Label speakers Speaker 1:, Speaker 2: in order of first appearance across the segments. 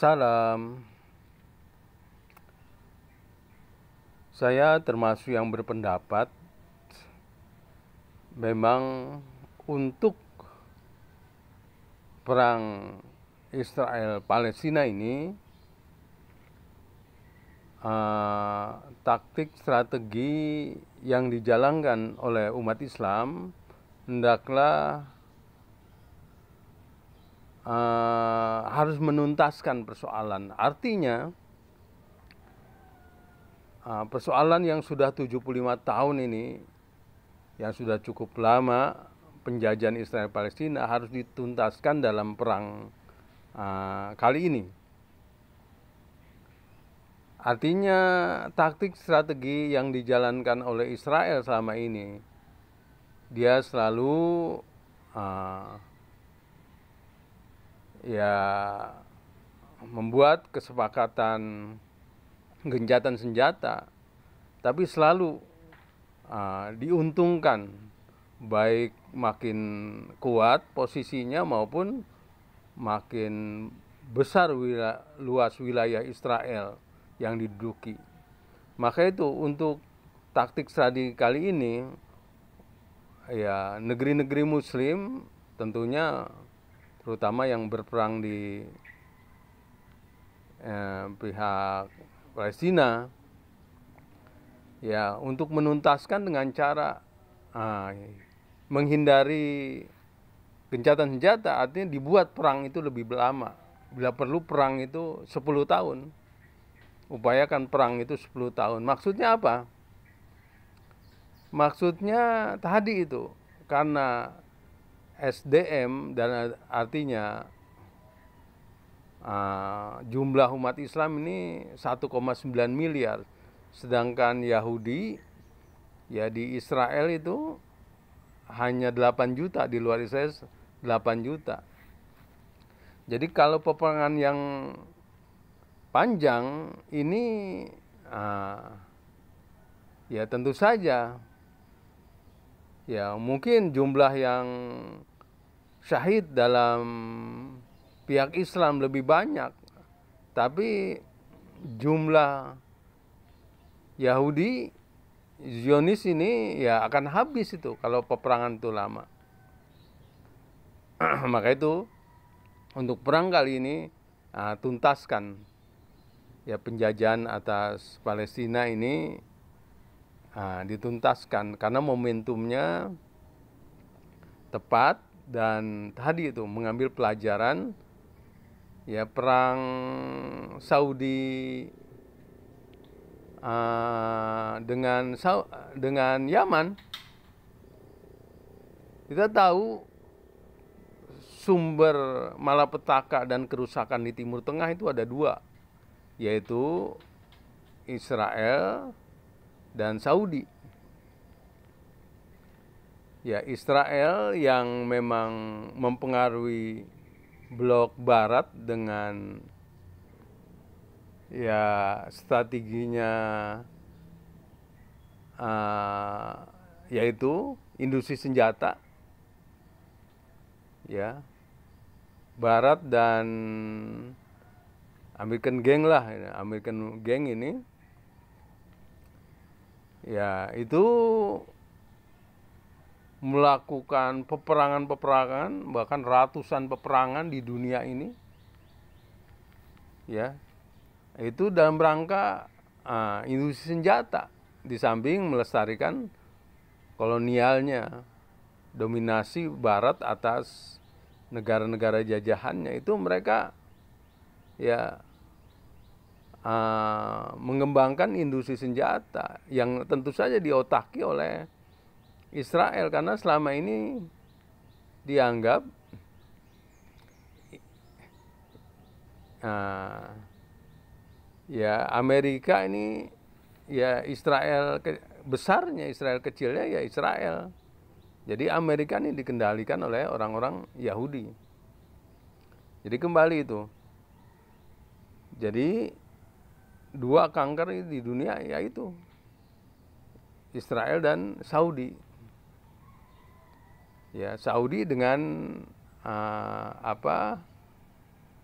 Speaker 1: Salam. Saya termasuk yang berpendapat memang untuk perang Israel Palestina ini taktik strategi yang dijalankan oleh umat Islam hendaklah harus menuntaskan persoalan. Artinya persoalan yang sudah 75 tahun ini, yang sudah cukup lama penjajahan Israel Palestina, harus dituntaskan dalam perang kali ini. Artinya taktik strategi yang dijalankan oleh Israel selama ini, dia selalu membuat kesepakatan gencatan senjata, tapi selalu diuntungkan, baik makin kuat posisinya maupun makin besar luas wilayah Israel yang diduduki. Maka itu untuk taktik strategi kali ini, ya negeri-negeri Muslim tentunya, terutama yang berperang di pihak Palestina, ya untuk menuntaskan dengan cara menghindari gencatan senjata, artinya dibuat perang itu lebih lama. Bila perlu perang itu 10 tahun. Upayakan perang itu 10 tahun. Maksudnya apa? Maksudnya tadi itu, karena SDM, dan artinya jumlah umat Islam ini 1,9 miliar, sedangkan Yahudi ya di Israel itu hanya 8 juta, di luar Israel 8 juta. Jadi kalau peperangan yang panjang ini ya tentu saja ya mungkin jumlah yang syahid dalam pihak Islam lebih banyak, tapi jumlah Yahudi Zionis ini ya akan habis itu kalau peperangan itu lama. Maka itu untuk perang kali ini tuntaskan ya penjajahan atas Palestina ini, dituntaskan karena momentumnya tepat, dan tadi itu mengambil pelajaran ya perang Saudi dengan Yaman. Kita tahu sumber malapetaka dan kerusakan di Timur Tengah itu ada dua, yaitu Israel dan Saudi. Ya, Israel yang memang mempengaruhi blok barat dengan ya strateginya yaitu industri senjata, ya barat dan American Gang lah, American Gang ini ya itu melakukan peperangan, bahkan ratusan peperangan di dunia ini, ya itu dalam rangka industri senjata, di samping melestarikan kolonialnya, dominasi Barat atas negara-negara jajahannya. Itu mereka ya mengembangkan industri senjata yang tentu saja diotaki oleh Israel, karena selama ini dianggap ya Amerika ini ya Israel besarnya, Israel kecilnya ya Israel. Jadi Amerika ini dikendalikan oleh orang-orang Yahudi. Jadi kembali itu. Jadi dua kanker di dunia yaitu Israel dan Saudi. Ya, Saudi dengan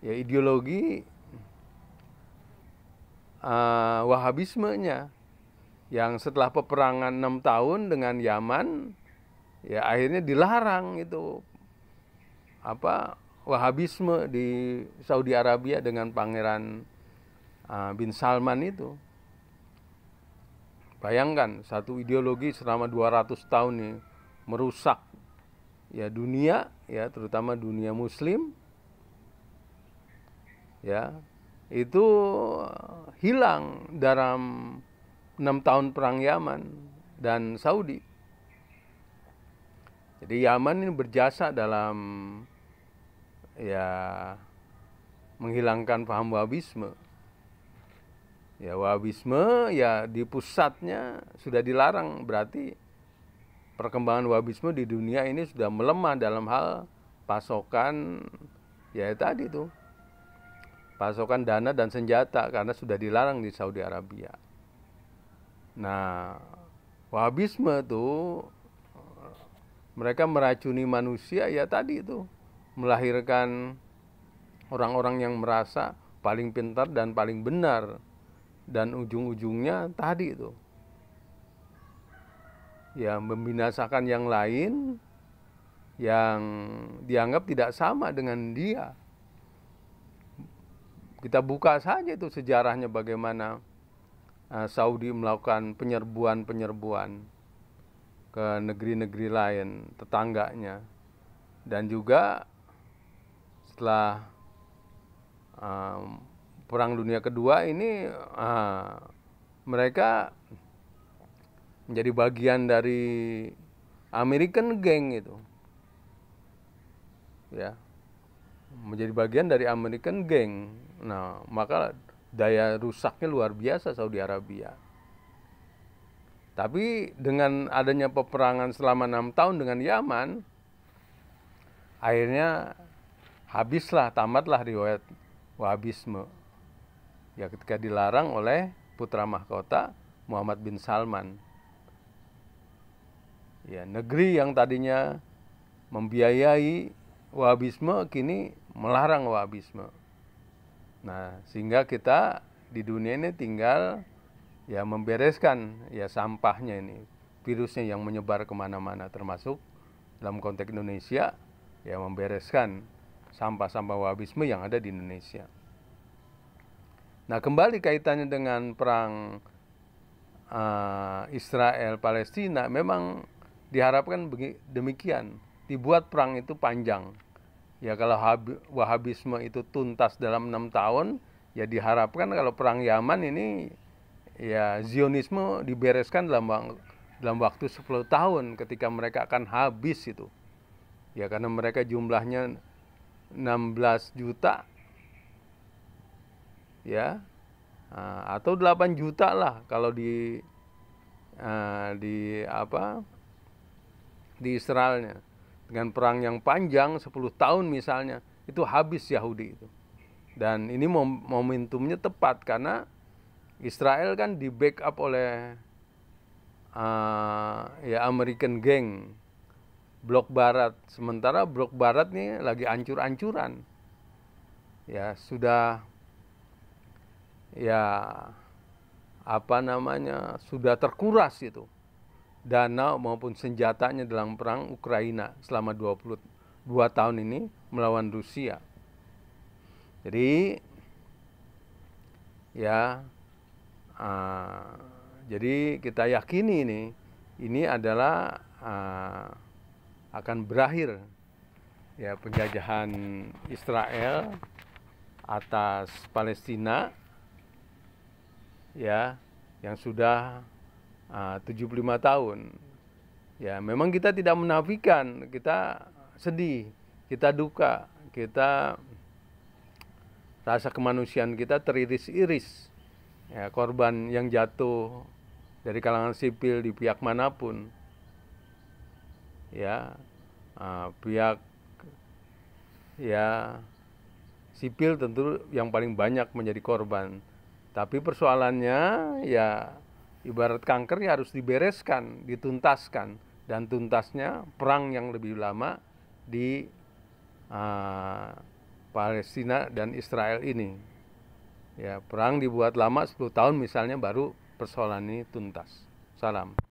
Speaker 1: ya ideologi Wahabismenya, yang setelah peperangan 6 tahun dengan Yaman, ya akhirnya dilarang itu Wahabisme di Saudi Arabia dengan Pangeran bin Salman itu. Bayangkan satu ideologi selama 200 tahun nih merusak ya dunia, ya terutama dunia Muslim, ya itu hilang dalam 6 tahun perang Yaman dan Saudi. Jadi Yaman ini berjasa dalam ya menghilangkan paham Wahabisme. Ya Wahabisme ya di pusatnya sudah dilarang, berarti perkembangan Wahabisme di dunia ini sudah melemah dalam hal pasokan ya tadi tuh. Pasokan dana dan senjata karena sudah dilarang di Saudi Arabia. Nah, Wahabisme tuh mereka meracuni manusia ya tadi itu, melahirkan orang-orang yang merasa paling pintar dan paling benar, dan ujung-ujungnya tadi itu ya membinasakan yang lain yang dianggap tidak sama dengan dia. Kita buka saja itu sejarahnya bagaimana Saudi melakukan penyerbuan ke negeri-negeri lain tetangganya, dan juga setelah Perang Dunia Kedua ini mereka menjadi bagian dari American Gang itu, ya, menjadi bagian dari American Gang. Nah, maka daya rusaknya luar biasa Saudi Arabia. Tapi dengan adanya peperangan selama 6 tahun dengan Yaman, akhirnya tamatlah riwayat Wahabisme. Ya ketika dilarang oleh putra mahkota Muhammad bin Salman. Ya, negeri yang tadinya membiayai Wahabisme kini melarang Wahabisme. Nah, sehingga kita di dunia ini tinggal ya membereskan ya sampahnya ini, virusnya yang menyebar kemana-mana, termasuk dalam konteks Indonesia ya membereskan sampah-sampah Wahabisme yang ada di Indonesia. Nah, kembali kaitannya dengan perang Israel Palestina, memang diharapkan demikian, dibuat perang itu panjang. Ya kalau Wahabisme itu tuntas dalam 6 tahun, ya diharapkan kalau perang Yaman ini ya Zionisme dibereskan dalam waktu 10 tahun ketika mereka akan habis itu. Ya karena mereka jumlahnya 16 juta ya, atau 8 juta lah kalau di Israelnya. Dengan perang yang panjang 10 tahun misalnya, itu habis Yahudi itu. Dan ini momentumnya tepat karena Israel kan di backup oleh ya American Gang, Blok Barat. Sementara Blok Barat nih lagi ancur-ancuran. Ya sudah sudah terkuras itu dana maupun senjatanya dalam perang Ukraina selama 22 tahun ini melawan Rusia. Jadi jadi kita yakini ini adalah akan berakhir ya penjajahan Israel atas Palestina ya yang sudah 75 tahun. Ya, memang kita tidak menafikan, kita sedih, kita duka, kita rasa kemanusiaan kita teriris-iris. Ya, korban yang jatuh dari kalangan sipil di pihak manapun. Ya, pihak ya sipil tentu yang paling banyak menjadi korban. Tapi persoalannya ya ibarat kanker ya harus dibereskan, dituntaskan, dan tuntasnya perang yang lebih lama di Palestina dan Israel ini. Ya, perang dibuat lama 10 tahun misalnya baru persoalan ini tuntas. Salam.